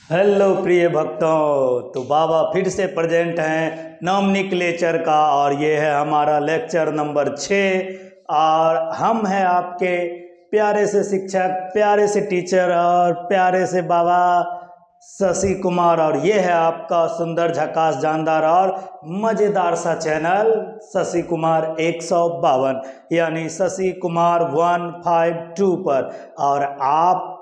Hello प्रिय भक्तों, तो बाबा फिर से प्रेजेंट हैं नामनिक लेक्चर का। और ये है हमारा लेक्चर नंबर 6। और हम हैं आपके प्यारे से शिक्षक, प्यारे से टीचर और प्यारे से बाबा शशि कुमार। और ये है आपका सुंदर, झकास, जानदार और मज़ेदार सा चैनल शशि कुमार 152 यानी शशि कुमार 152 पर। और आप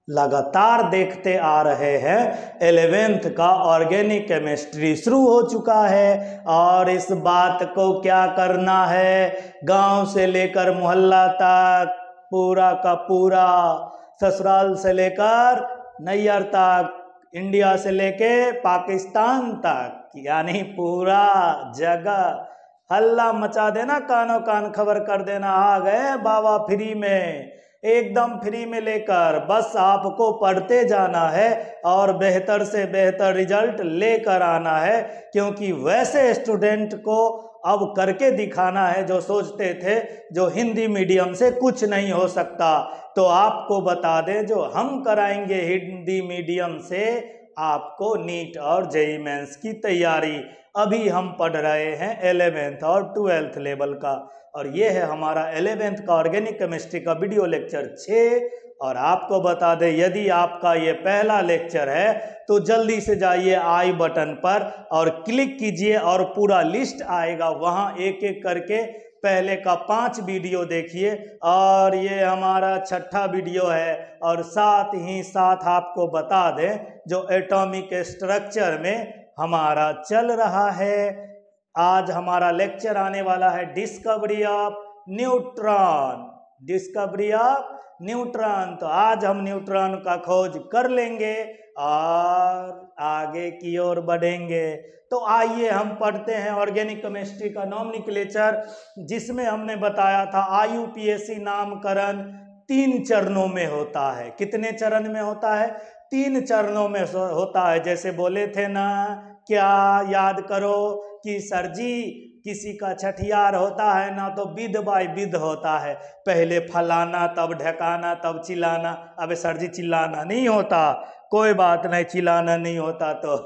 लगातार देखते आ रहे हैं 11th का ऑर्गेनिक केमिस्ट्री शुरू हो चुका है। और इस बात को क्या करना है, गांव से लेकर मोहल्ला तक, पूरा का पूरा, ससुराल से लेकर नैयर तक, इंडिया से लेके पाकिस्तान तक, यानी पूरा जगह हल्ला मचा देना, कानों कान खबर कर देना। आ गए बाबा फ्री में, एकदम फ्री में लेकर, बस आपको पढ़ते जाना है और बेहतर से बेहतर रिजल्ट लेकर आना है। क्योंकि वैसे स्टूडेंट को अब करके दिखाना है जो सोचते थे जो हिंदी मीडियम से कुछ नहीं हो सकता। तो आपको बता दें, जो हम कराएंगे हिंदी मीडियम से आपको नीट और जेईई मेंस की तैयारी। अभी हम पढ़ रहे हैं 11th और 12th लेवल का। और ये है हमारा 11th का ऑर्गेनिक केमिस्ट्री का वीडियो लेक्चर 6। और आपको बता दें, यदि आपका ये पहला लेक्चर है तो जल्दी से जाइए आई बटन पर और क्लिक कीजिए, और पूरा लिस्ट आएगा, वहाँ एक एक करके पहले का 5 वीडियो देखिए। और ये हमारा 6ठा वीडियो है। और साथ ही साथ आपको बता दें, जो एटॉमिक स्ट्रक्चर में हमारा चल रहा है, आज हमारा लेक्चर आने वाला है discovery of neutron. Discovery of neutron. तो आज हम न्यूट्रॉन का खोज कर लेंगे और आगे की ओर बढ़ेंगे। तो आइए हम पढ़ते हैं ऑर्गेनिक केमिस्ट्री का नॉमेनक्लेचर, जिसमें हमने बताया था आईयूपीएसी नामकरण 3 चरणों में होता है। कितने चरण में होता है? 3 चरणों में होता है। जैसे बोले थे ना, क्या याद करो कि सर जी, किसी का छठियार होता है ना तो विध बाय विध होता है। पहले फलाना, तब ढकाना, तब चिल्लाना। अबे सर जी, चिल्लाना नहीं होता। कोई बात नहीं, चिल्लाना नहीं होता तो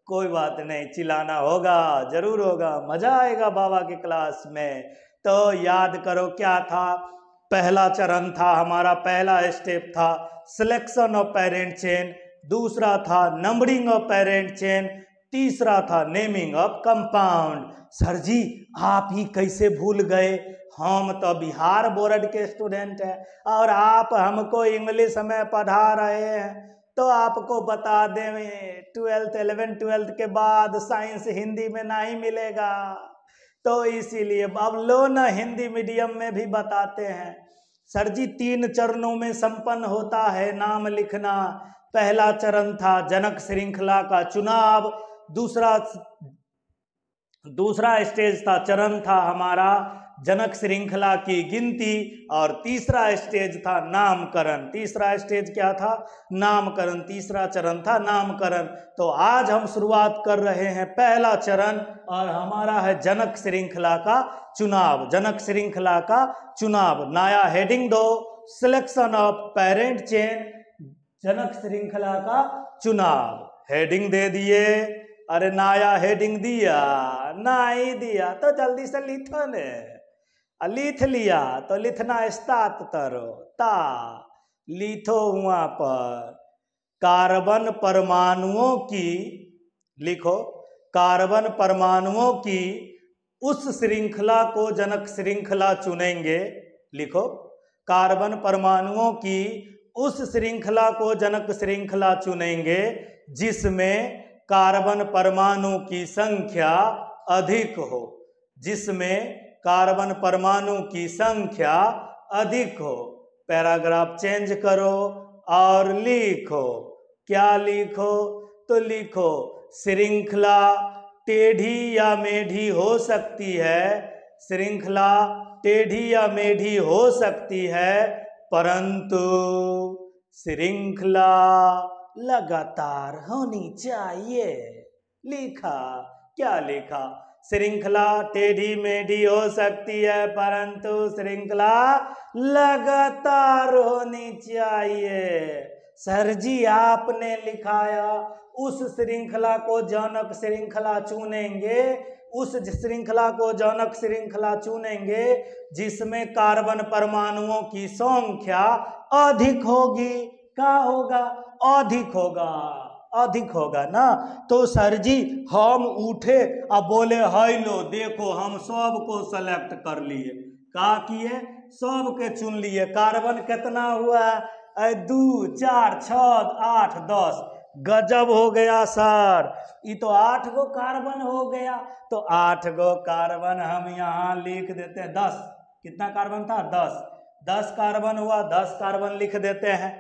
कोई बात नहीं, चिल्लाना होगा, जरूर होगा, मजा आएगा बाबा की क्लास में। तो याद करो क्या था। पहला चरण था हमारा, पहला स्टेप था सिलेक्शन ऑफ पेरेंट चेन। दूसरा था नंबरिंग ऑफ पेरेंट चेन। तीसरा था नेमिंग ऑफ कंपाउंड। सर जी, आप ही कैसे भूल गए? हम तो बिहार बोर्ड के स्टूडेंट हैं और आप हमको इंग्लिश में पढ़ा रहे हैं। तो आपको बता दें, 11th के बाद साइंस हिंदी में नहीं मिलेगा। तो इसीलिए अब लो ना, हिंदी मीडियम में भी बताते हैं। सर जी, 3 चरणों में संपन्न होता है नाम लिखना। पहला चरण था जनक श्रृंखला का चुनाव। दूसरा स्टेज था, चरण था हमारा जनक श्रृंखला की गिनती। और तीसरा स्टेज था नामकरण। तीसरा स्टेज क्या था? नामकरण। तीसरा चरण था नामकरण। तो आज हम शुरुआत कर रहे हैं पहला चरण, और हमारा है जनक श्रृंखला का चुनाव। जनक श्रृंखला का चुनाव। नया हेडिंग दो, सिलेक्शन ऑफ पेरेंट चेन, जनक श्रृंखला का चुनाव। हेडिंग दे दिए। अरे नया हेडिंग दिया? नहीं दिया तो जल्दी से लिखो ने। लिख लिया तो लिखना स्टार्ट करो। ता लिखो वहां पर कार्बन परमाणुओं की, लिखो कार्बन परमाणुओं की उस श्रृंखला को जनक श्रृंखला चुनेंगे। लिखो कार्बन परमाणुओं की उस श्रृंखला को जनक श्रृंखला चुनेंगे जिसमें कार्बन परमाणु की संख्या अधिक हो। जिसमें कार्बन परमाणु की संख्या अधिक हो। पैराग्राफ चेंज करो और लिखो। क्या लिखो? तो लिखो श्रृंखला टेढ़ी या मेढ़ी हो सकती है। श्रृंखला टेढ़ी या मेढ़ी हो सकती है, परंतु श्रृंखला लगातार होनी चाहिए। लिखा? क्या लिखा? श्रृंखला टेढ़ी मेढ़ी हो सकती है, परंतु श्रृंखला लगातार होनी चाहिए। सर जी आपने लिखाया उस श्रृंखला को जनक श्रृंखला चुनेंगे, उस श्रृंखला को जनक श्रृंखला चुनेंगे जिसमें कार्बन परमाणुओं की संख्या अधिक होगी। क्या होगा? अधिक होगा, अधिक होगा ना। तो सर जी हम उठे अब बोले हाय लो देखो हम सबको सेलेक्ट कर लिए। क्या किए? सबके चुन लिए। कार्बन कितना हुआ? 2 4 6 8 10। गजब हो गया सर, ये तो 8 गो कार्बन हो गया। तो 8 गो कार्बन हम यहाँ लिख देते हैं। 10 कितना कार्बन था? 10 कार्बन हुआ, 10 कार्बन लिख देते हैं।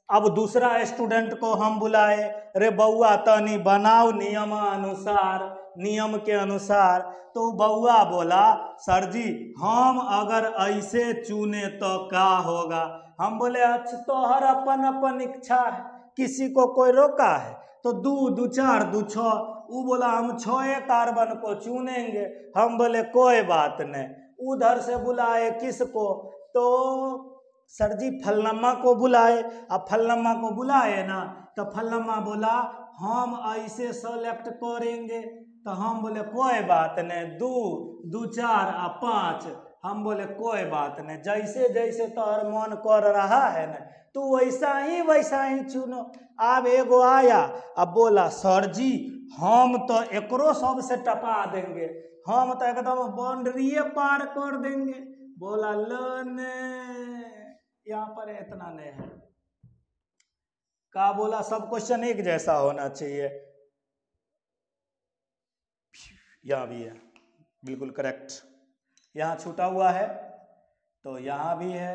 अब दूसरा स्टूडेंट को हम बुलाए, रे बउआ तनी बनाओ नियमानुसार, नियम के अनुसार। तो बउआ बोला सर जी हम अगर ऐसे चुने तो क्या होगा? हम बोले अच्छा तोहर अपन अपन इच्छा है, किसी को कोई रोका है? तो 2 2 4 2 6। वो बोला हम 6 कार्बन को चुनेंगे। हम बोले कोई बात नहीं। उधर से बुलाए किसको? तो सर जी फलनमा को बुलाए। अब फलनमा को बुलाए ना तो फलनमा बोला हम ऐसे सेलेक्ट करेंगे। तो हम बोले कोई बात नहीं, 2 2 4 और 5। हम बोले कोई बात नहीं, जैसे जैसे तोहर मन कर रहा है ना तू वैसा ही चुनो। अब एगो आया अब बोला सर जी हम तो एकरो सबसे टपा देंगे, हम तो एकदम बाउंड्री पार कर देंगे। बोला लो यहाँ पर इतना नहीं है। का बोला सब क्वेश्चन एक जैसा होना चाहिए। यहाँ भी है बिल्कुल करेक्ट, यहाँ छूटा हुआ है तो यहाँ भी है।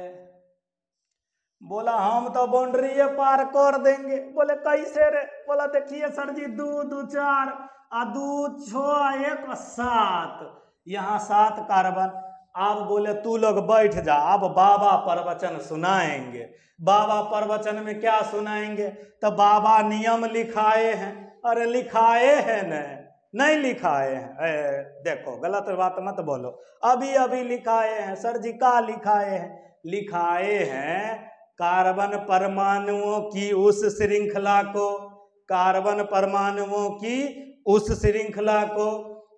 बोला हम तो बाउंड्री पार कर देंगे। बोले कैसे रे? बोला देखिए सर जी 2 2 4 और 2 6 1 7, यहाँ 7 कार्बन। अब बोले तू लोग बैठ जा, अब बाबा प्रवचन सुनाएंगे। बाबा प्रवचन में क्या सुनाएंगे? तो बाबा नियम लिखाए हैं। अरे लिखाए हैं नहीं लिखाए हैं? देखो गलत बात मत बोलो, अभी अभी लिखाए हैं। सर जी का लिखाए हैं? लिखाए हैं कार्बन परमाणुओं की उस श्रृंखला को, कार्बन परमाणुओं की उस श्रृंखला को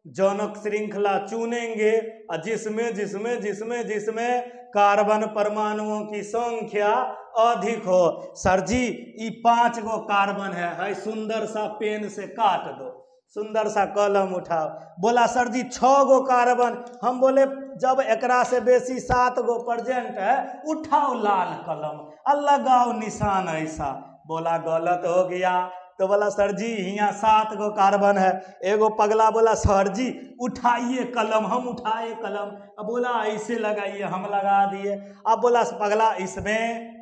जनक श्रृंखला चुनेंगे जिसमें जिसमें जिसमें जिसमें कार्बन परमाणुओं की संख्या अधिक हो। सर जी ये 5 गो कार्बन है, सुंदर सा पेन से काट दो, सुंदर सा कलम उठाओ। बोला सर जी 6 गो कार्बन। हम बोले जब एकरा से बेसी 7 गो प्रेजेंट है उठाओ लाल कलम और लगाओ निशान ऐसा। बोला गलत हो गया। तो बोला सर जी यहाँ 7 गो कार्बन है। एगो पगला बोला सर जी उठाइए कलम। हम उठाए कलम। अब बोला ऐसे लगाइए, हम लगा दिए। अब बोला पगला इसमें,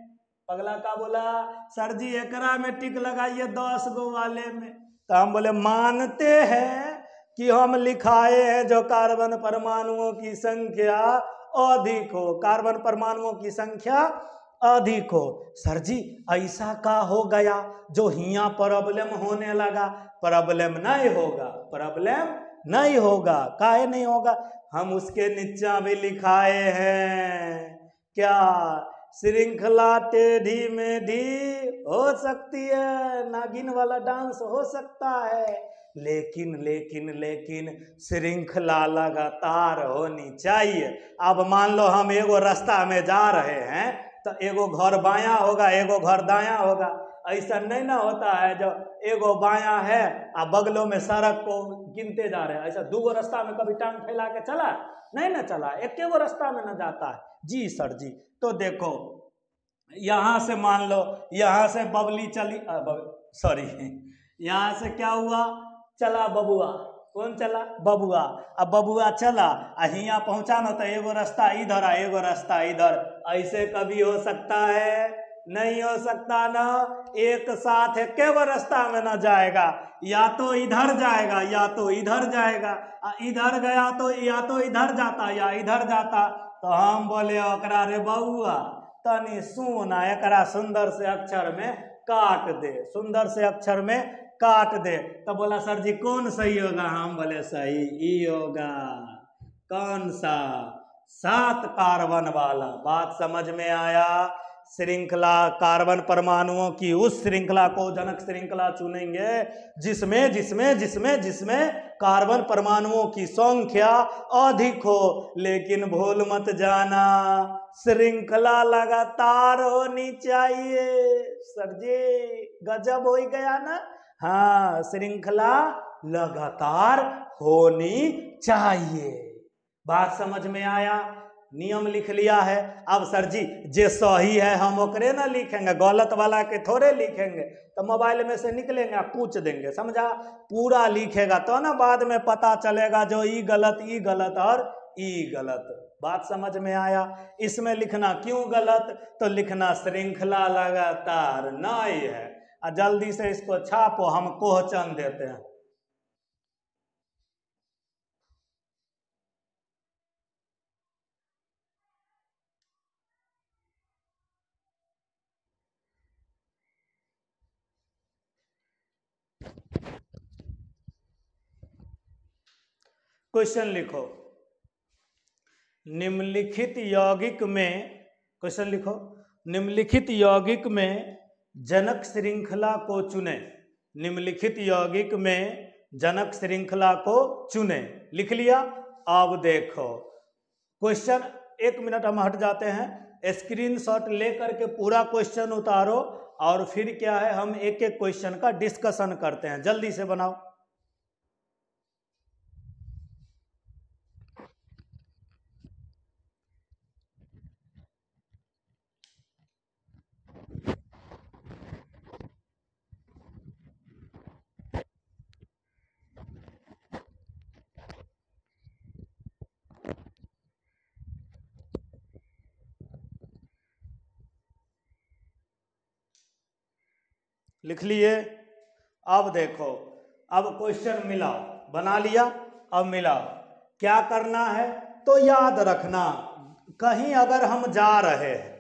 पगला का बोला सर जी एकरा में टिक लगाइए 10 गो वाले में। तो हम बोले मानते हैं कि हम लिखाए हैं जो कार्बन परमाणुओं की संख्या अधिक हो, कार्बन परमाणुओं की संख्या अधिक हो। सर जी ऐसा का हो गया जो हिया प्रॉब्लम होने लगा? प्रॉब्लम नहीं होगा, प्रॉब्लम नहीं होगा। काहे नहीं होगा? हम उसके नीचा भी लिखाए हैं क्या? श्रृंखला टेढ़ी मेढ़ी हो सकती है, नागिन वाला डांस हो सकता है, लेकिन लेकिन लेकिन श्रृंखला लगातार होनी चाहिए। अब मान लो हम एगो रास्ता में जा रहे हैं तो एगो घर बायां होगा एगो घर दायां होगा। ऐसा नहीं ना होता है जो एगो बायां है आ बगलों में सड़क को गिनते जा रहे हैं। ऐसा 2 गो रास्ता में कभी टांग फैला के चला? नहीं ना चला, एक गो रास्ता में ना जाता है। जी सर जी। तो देखो यहाँ से मान लो यहाँ से बबली चली, सॉरी यहाँ से क्या हुआ? चला बबुआ। कौन चला? बबुआ। अब बबुआ चला हियाँ पहुँचा ना तो एगो रास्ता इधर आ एगो रास्ता इधर। ऐसे कभी हो सकता है? नहीं हो सकता ना। एक साथ एक वो रास्ता में ना जाएगा, या तो इधर जाएगा या तो इधर जाएगा। इधर गया तो या तो इधर जाता या इधर जाता। तो हम बोले ओकरा रे बउआ तनी सुन एकरा सुंदर से अक्षर में काट दे, सुंदर से अक्षर में काट दे। तो बोला सर जी कौन सही होगा? हम बोले सही ई होगा। कौन सा? 7 कार्बन वाला। बात समझ में आया? श्रृंखला कार्बन परमाणुओं की उस श्रृंखला को जनक श्रृंखला चुनेंगे जिसमें जिसमें जिसमें जिसमें कार्बन परमाणुओं की संख्या अधिक हो। लेकिन भूल मत जाना, श्रृंखला लगातार होनी चाहिए। सर जी गजब हो गया ना। हाँ, श्रृंखला लगातार होनी चाहिए। बात समझ में आया? नियम लिख लिया है। अब सर जी जे सही है हम ओकरे ना लिखेंगे, गलत वाला के थोड़े लिखेंगे। तो मोबाइल में से निकलेंगे पूछ देंगे, समझा? पूरा लिखेगा तो ना बाद में पता चलेगा जो ई गलत और ई गलत। बात समझ में आया? इसमें लिखना क्यों गलत, तो लिखना श्रृंखला लगातार नहीं है। जल्दी से इसको छापो, हम क्वेश्चन देते हैं। क्वेश्चन लिखो, निम्नलिखित यौगिक में, क्वेश्चन लिखो, निम्नलिखित यौगिक में जनक श्रृंखला को चुने। निम्नलिखित यौगिक में जनक श्रृंखला को चुने। लिख लिया? अब देखो क्वेश्चन, 1 मिनट हम हट जाते हैं, स्क्रीनशॉट लेकर के पूरा क्वेश्चन उतारो और फिर क्या है हम एक एक क्वेश्चन का डिस्कशन करते हैं। जल्दी से बनाओ। लिख लिए? अब देखो, अब क्वेश्चन मिलाओ, बना लिया, अब मिलाओ। क्या करना है तो याद रखना, कहीं अगर हम जा रहे हैं,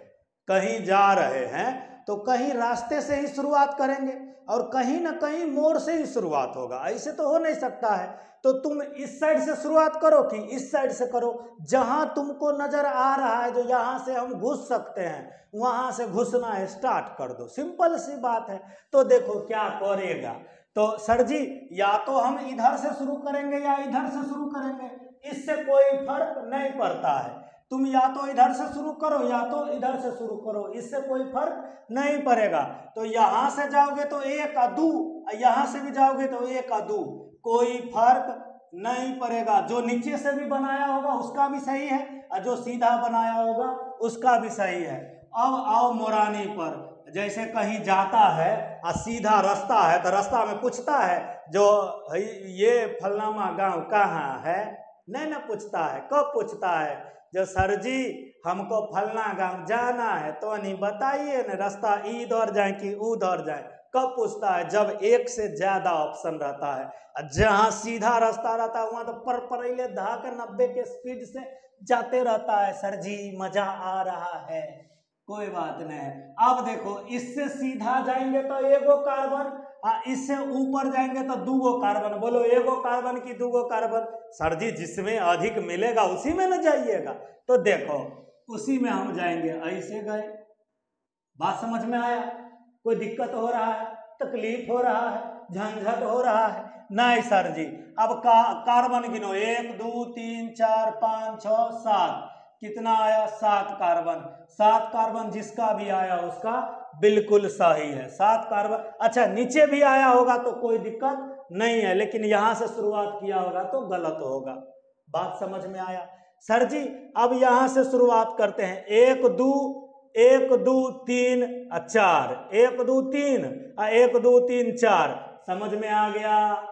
कहीं जा रहे हैं तो कहीं रास्ते से ही शुरुआत करेंगे और कहीं ना कहीं मोड़ से ही शुरुआत होगा। ऐसे तो हो नहीं सकता है। तो तुम इस साइड से शुरुआत करो कि इस साइड से करो, जहां तुमको नजर आ रहा है जो यहां से हम घुस सकते हैं वहां से घुसना स्टार्ट कर दो। सिंपल सी बात है। तो देखो क्या करेगा, तो सर जी या तो हम इधर से शुरू करेंगे या इधर से शुरू करेंगे, इससे कोई फर्क नहीं पड़ता है। तुम या तो इधर से शुरू करो या तो इधर से शुरू करो, इससे कोई फर्क नहीं पड़ेगा। तो यहां से जाओगे तो 1 और 2, यहां से भी जाओगे तो 1 और 2, कोई फर्क नहीं पड़ेगा। जो नीचे से भी बनाया होगा उसका भी सही है और जो सीधा बनाया होगा उसका भी सही है। अब आओ मोरानी पर, जैसे कहीं जाता है और सीधा रास्ता है तो रास्ता में पूछता है जो ये फलनामा गांव कहाँ है, नहीं ना पूछता है। कब पूछता है? जो सर जी हमको फलना गांव जाना है तो नहीं बताइए न रास्ता इधर जाए कि उधर जाए। कब पूछता है? जब एक से ज्यादा ऑप्शन रहता है। जहां सीधा रास्ता रहता है वहां तो पर धाक 90 के स्पीड से जाते रहता है। सर जी मजा आ रहा है, कोई बात नहीं। अब देखो इससे सीधा जाएंगे तो 1 कार्बन, इससे ऊपर जाएंगे तो 2 कार्बन। बोलो 1 कार्बन की 2 कार्बन? सर जी जिसमें अधिक मिलेगा उसी में न जाइएगा। तो देखो उसी में हम जाएंगे। ऐसे गए, बात समझ में आया? कोई दिक्कत हो रहा है, तकलीफ हो रहा है, झंझट हो रहा है? नहीं सर जी। अब कार्बन गिनो, 1 2 3 4 5 6 7, कितना आया? 7 कार्बन। 7 कार्बन जिसका भी आया उसका बिल्कुल सही है। 7 कार्बन। अच्छा नीचे भी आया होगा तो कोई दिक्कत नहीं है, लेकिन यहां से शुरुआत किया होगा तो गलत होगा। बात समझ में आया? सर जी अब यहां से शुरुआत करते हैं। 1 2 1 2 3 4, 1 2 3 1 2 3 4, समझ में आ गया?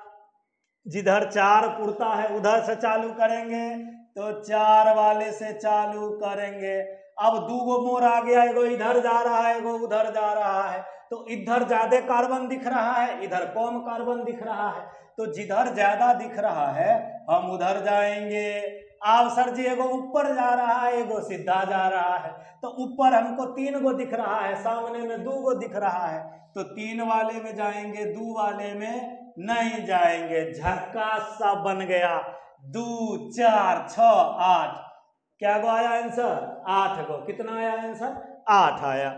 जिधर 4 पुरता है उधर से चालू करेंगे तो 4 वाले से चालू करेंगे। अब 2 मोड़ आ गया, एगो इधर जा रहा है एगो उधर जा रहा है, तो इधर ज्यादा कार्बन दिख रहा है इधर कम कार्बन दिख रहा है। तो जिधर ज्यादा दिख रहा है हम उधर जाएंगे। अब सर जी एगो ऊपर जा रहा है एगो सीधा जा रहा है, तो ऊपर हमको 3 गो दिख रहा है, सामने में 2 गो दिख रहा है, तो 3 वाले में जाएंगे 2 वाले में नहीं जाएंगे। झक्कास सा बन गया। 2 4 6 8, क्या गो आया आंसर? 8 गो। कितना आया आंसर? 8 आया।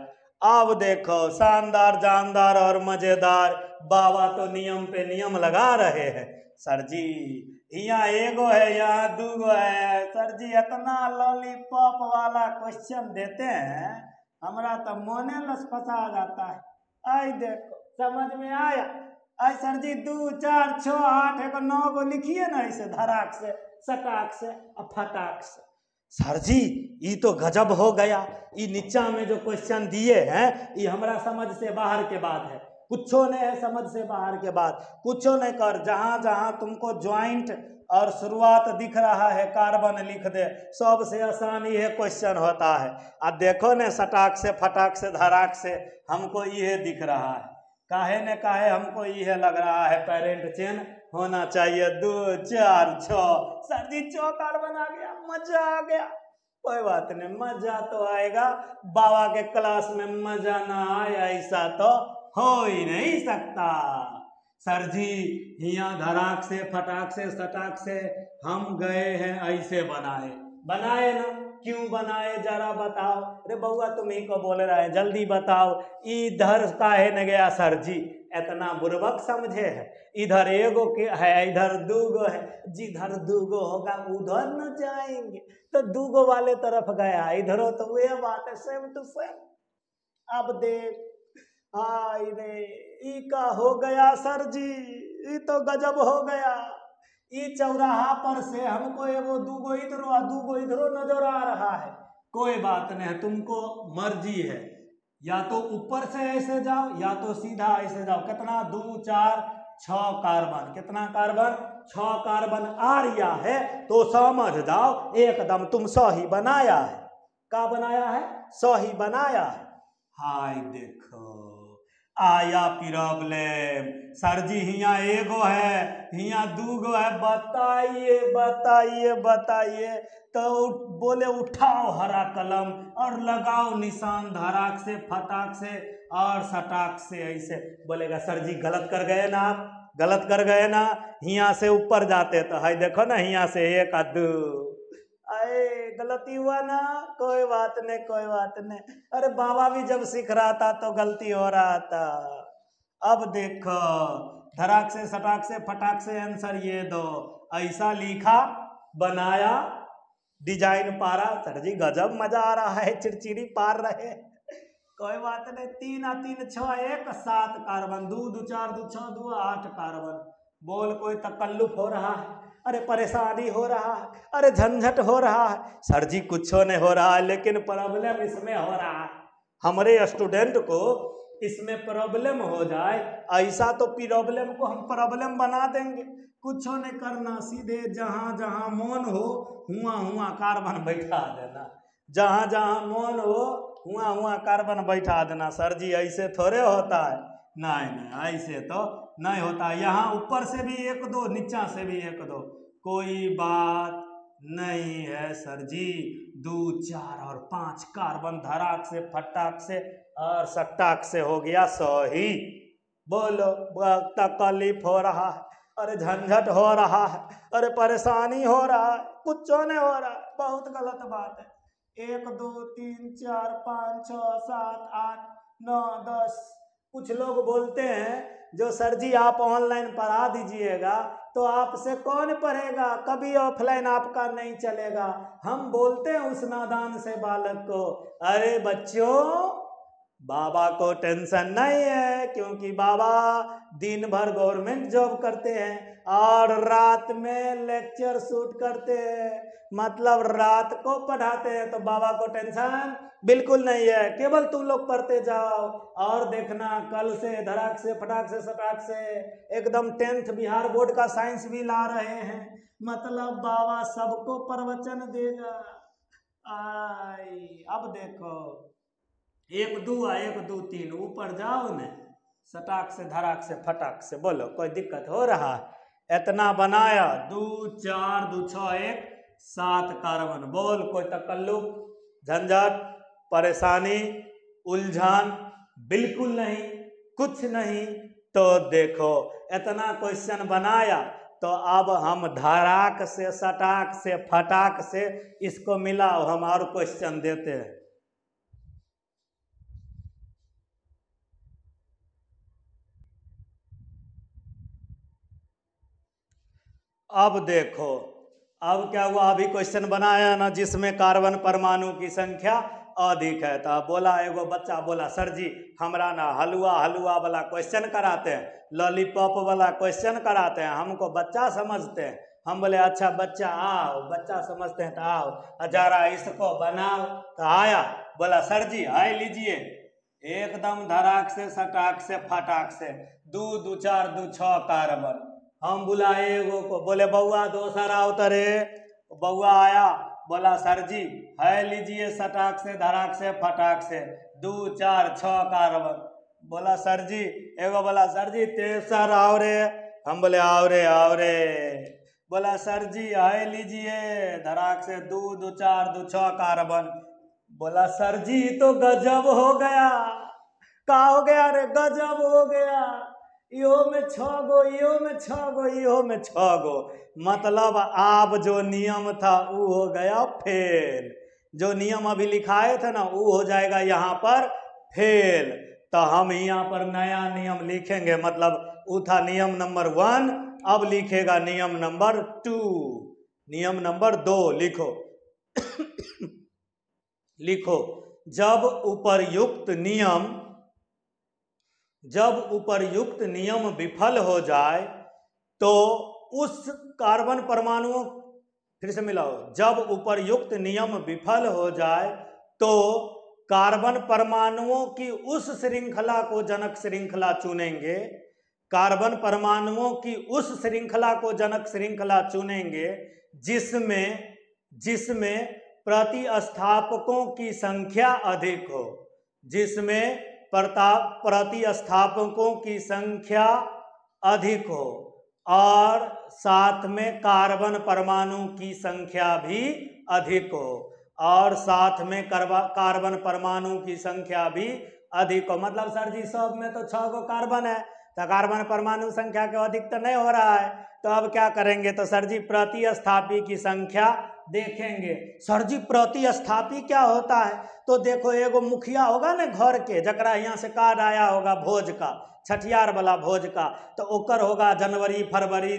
अब देखो शानदार जानदार और मजेदार, बाबा तो नियम पे नियम लगा रहे हैं। सर जी यहाँ एगो है यहाँ दूगो है, सर जी इतना लॉलीपॉप वाला क्वेश्चन देते हैं हमरा तो मोने लसफसा जाता है। आई देखो समझ में आया? आई सर जी 2 4 6 8 1 9 को लिखिए ना ऐसे धड़ाक से सटाक से और फटाक से। सर जी ये तो गजब हो गया, ये नीचा में जो क्वेश्चन दिए हैं ये हमारा समझ से बाहर के बात है, कुछो नहीं है समझ से बाहर के बात, कुछो नहीं कर। जहां जहां तुमको ज्वाइंट और शुरुआत दिख रहा है कार्बन लिख दे, सबसे आसान ये क्वेश्चन होता है। अब देखो ने सटाक से फटाक से धड़ाक से हमको ये दिख रहा है, काहे ने काहे हमको यह लग रहा है पेरेंट चेन होना चाहिए 2 4 6। सर जी 6 कार्बन आ गया, मजा आ गया। कोई बात नहीं, मजा तो आएगा, बाबा के क्लास में मजा ना आए ऐसा तो हो ही नहीं सकता। सर जी यहाँ धड़ाक से फटाक से सटाक से हम गए हैं ऐसे बनाए ना, क्यों बनाए जरा बताओ। अरे बउआ तुम ही को बोल रहे हैं, जल्दी बताओ इधर काहे न गया सर जी, इतना बुर्बक समझे है। इधर एगो के है इधर दूगो है, जिधर दूगो होगा उधर न जाएंगे, तो दूगो वाले तरफ गया, इधरो तो वे बात है सेम टू सेम। अब देख हाय रे ई का हो गया सर जी, ई तो गजब हो गया। ई चौराहा पर से हमको एगो दूगो इधरो दूगो इधरो नजर आ रहा है। कोई बात नहीं, तुमको मर्जी है, या तो ऊपर से ऐसे जाओ या तो सीधा ऐसे जाओ। कितना 2 4 6 कार्बन, कितना कार्बन 6 कार्बन आ रहा है, तो समझ जाओ एकदम तुम सही बनाया है। क्या बनाया है? सही बनाया है। हाय देखो आया प्रॉब्लम। सर जी हियाँ एगो है हियाँ दूगो है, बताइए बताइए बताइए। तो बोले उठाओ हरा कलम और लगाओ निशान धड़ाक से फटाक से और सटाक से ऐसे। बोलेगा सर जी गलत कर गए ना आप, गलत कर गए ना, हियाँ से ऊपर जाते तो है देखो ना हियाँ से 1 और 2, अरे गलती हुआ ना, कोई बात नहीं कोई बात नहीं। अरे बाबा भी जब सीख रहा था तो गलती हो रहा था। अब देखो धड़ाक से सटाक से फटाक से आंसर ये दो, ऐसा लिखा बनाया डिजाइन पारा। सर जी गजब मजा आ रहा है, चिड़चिड़ी पार रहे। कोई बात नहीं, 3 और 3 6 1 7 कार्बन, 2 2 4 2 6 2 8 कार्बन। बोल कोई तकल्लुफ हो रहा है, अरे परेशानी हो रहा है, अरे झंझट हो रहा है। सर जी कुछ नहीं हो रहा है, लेकिन प्रॉब्लम इसमें हो रहा है। हमारे स्टूडेंट को इसमें प्रॉब्लम हो जाए ऐसा तो प्रॉब्लम को हम प्रॉब्लम बना देंगे। कुछ नहीं करना, सीधे जहाँ जहाँ मन हो हुआ हुआ कार्बन बैठा देना, जहाँ जहाँ मन हो हुआ हुआ कार्बन बैठा देना। सर जी ऐसे थोड़े होता है, नहीं नहीं ऐसे तो नहीं होता। यहाँ ऊपर से भी 1 2 नीचा से भी 1 2, कोई बात नहीं है सर जी। 2 4 और 5 कार्बन धड़ाक से फटाक से और सटाक से हो गया सही। बोलो तकलीफ हो रहा है, अरे झंझट हो रहा है, अरे परेशानी हो रहा है, कुछ नहीं हो रहा है, बहुत गलत बात है। 1 2 3 4 5 6 7 8 9 10। कुछ लोग बोलते हैं जो सर जी आप ऑनलाइन पढ़ा दीजिएगा तो आपसे कौन पढ़ेगा, कभी ऑफलाइन आपका नहीं चलेगा। हम बोलते हैं उस नादान से बालक को, अरे बच्चों बाबा को टेंशन नहीं है, क्योंकि बाबा दिन भर गवर्नमेंट जॉब करते हैं और रात में लेक्चर शूट करते हैं, मतलब रात को पढ़ाते हैं। तो बाबा को टेंशन बिल्कुल नहीं है, केवल तुम लोग पढ़ते जाओ और देखना कल से धड़ाक से फटाक से सटाक से एकदम 10th बिहार बोर्ड का साइंस भी ला रहे हैं, मतलब बाबा सबको प्रवचन देगा। अब देखो 1 2 1 2 3 ऊपर जाओ न, सटाक से धड़ाक से फटाक से। बोलो कोई दिक्कत हो रहा है? इतना बनाया 2 4 2 6 1 7 कार्बन। बोल कोई तकल्लुफ झंझट परेशानी उलझन बिल्कुल नहीं, कुछ नहीं। तो देखो इतना क्वेश्चन बनाया तो अब हम धड़ाक से सटाक से फटाक से इसको मिलाओ, हम और क्वेश्चन देते हैं। अब देखो, अब क्या हुआ, अभी क्वेश्चन बनाया ना जिसमें कार्बन परमाणु की संख्या अधिक है। तो बोला एगो बच्चा बोला सर जी हमरा ना हलवा हलवा वाला क्वेश्चन कराते हैं, लॉलीपॉप वाला क्वेश्चन कराते हैं, हमको बच्चा समझते हैं। हम बोले अच्छा बच्चा आओ, बच्चा समझते हैं तो आओ जरा इसको बनाओ। तो आया, बोला सर जी आए लीजिए, एकदम धड़ाक से सटाक से फटाक से 2 2 4 2 6 कार्बन। हम बुलाए एगो को, बोले बउआ दोसर आओ तरे। बउआ आया, बोला सर जी है लीजिए सटाक से धड़ाक से फटाक से 2 4 6 कार्बन। बोला सर जी, एगो बोला सर जी तेसर आओ रे। हम बोले आओ रे आओ रे। बोला सर जी है लीजिए धड़ाक से 2 2 4 2 6 कार्बन। बोला सर जी तो गजब हो गया। का हो गया रे? गजब हो गया, इहो में 6 गो, इहो में 6 गो, इहो में 6 गो। मतलब आप जो नियम था वो हो गया फेल। जो नियम अभी लिखाए थे ना वो हो जाएगा यहाँ पर फेल। तो हम यहाँ पर नया नियम लिखेंगे, मतलब वो था नियम नंबर 1, अब लिखेगा नियम नंबर 2। नियम नंबर 2 लिखो। लिखो, जब उपर्युक्त नियम विफल हो जाए तो उस कार्बन परमाणुओं, फिर से मिलाओ, जब उपर्युक्त नियम विफल हो जाए तो कार्बन परमाणुओं की उस श्रृंखला को जनक श्रृंखला चुनेंगे। कार्बन परमाणुओं की उस श्रृंखला को जनक श्रृंखला चुनेंगे जिसमें प्रतिस्थापकों की संख्या अधिक हो, जिसमें प्रतिस्थापकों की संख्या अधिक हो और साथ में कार्बन परमाणु की संख्या भी अधिक हो, और साथ में कार्बन परमाणु की संख्या भी अधिक हो। मतलब सर जी सब में तो 6 गो कार्बन है, तो कार्बन परमाणु संख्या के अधिक तो नहीं हो रहा है, तो अब क्या करेंगे? तो सर जी प्रतिस्थापी की संख्या देखेंगे। सर जी प्रतिस्थापी क्या होता है? तो देखो एगो मुखिया होगा ना घर के, जकरा यहाँ से कार्ड आया होगा भोज का, छठियार वाला भोज का, तो ओकर होगा जनवरी फरवरी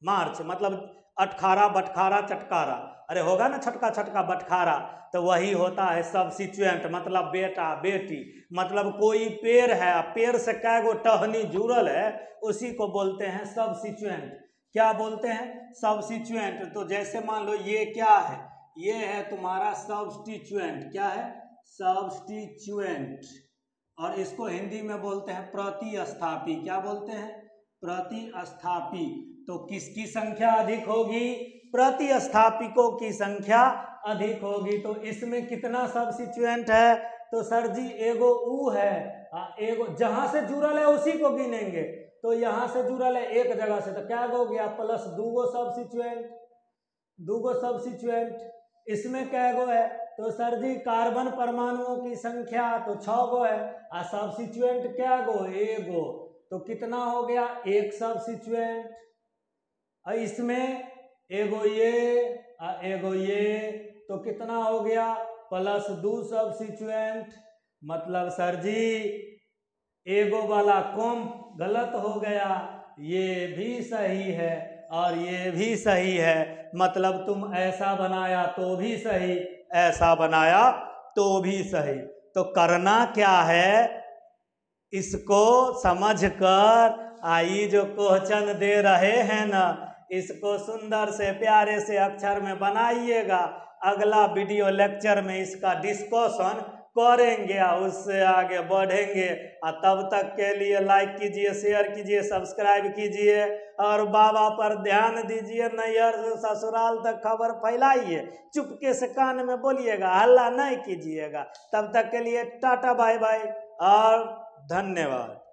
मार्च, मतलब अटखारा बटखारा चटकारा, अरे होगा ना छटका छटका बटखारा, तो वही होता है सब्स्टिट्यूएंट, मतलब बेटा बेटी। मतलब कोई पेड़ है, पेड़ से कै गो टहनी जुड़ल है, उसी को बोलते हैं सब्स्टिट्यूएंट। क्या बोलते हैं? सब्स्टिट्यूएंट। तो जैसे मान लो ये क्या है, ये है तुम्हारा सब्स्टिट्यूएंट। क्या है? सब्स्टिट्यूएंट। और इसको हिंदी में बोलते हैं प्रतिस्थापी। क्या बोलते हैं? प्रतिस्थापी। तो किसकी संख्या अधिक होगी? प्रतिस्थापिकों की संख्या अधिक होगी। तो इसमें कितना सब्स्टिट्यूएंट है? तो सर जी एगो ऊ है, एगो जहां से जुड़ल है उसी को गिनेंगे। तो यहां से जुड़ल है एक जगह से, तो क्या हो गया? प्लस 2 गो सब्स्टिट्यूएंट, 2 गो सब्स्टिट्यूएंट। इसमें क्या गो है? तो सर जी कार्बन परमाणुओं की संख्या तो 6 गो है, और सब्स्टिट्यूएंट क्या गो? एगो। तो कितना हो गया? एक सब्स्टिट्यूएंट। और इसमें एगो ये, तो कितना हो गया? Plus 2 substituent. मतलब सर जी एगो वाला कम गलत हो गया, ये भी सही है और ये भी सही है। मतलब तुम ऐसा बनाया तो भी सही, ऐसा बनाया तो भी सही। तो करना क्या है? इसको समझकर आई जो क्वेश्चन दे रहे हैं ना, इसको सुंदर से प्यारे से अक्षर में बनाइएगा। अगला वीडियो लेक्चर में इसका डिस्कशन करेंगे और उससे आगे बढ़ेंगे। और तब तक के लिए लाइक कीजिए, शेयर कीजिए, सब्सक्राइब कीजिए और बाबा पर ध्यान दीजिए। नैहर से ससुराल तक खबर फैलाइए, चुपके से कान में बोलिएगा, हल्ला नहीं कीजिएगा। तब तक के लिए टाटा बाय बाय और धन्यवाद।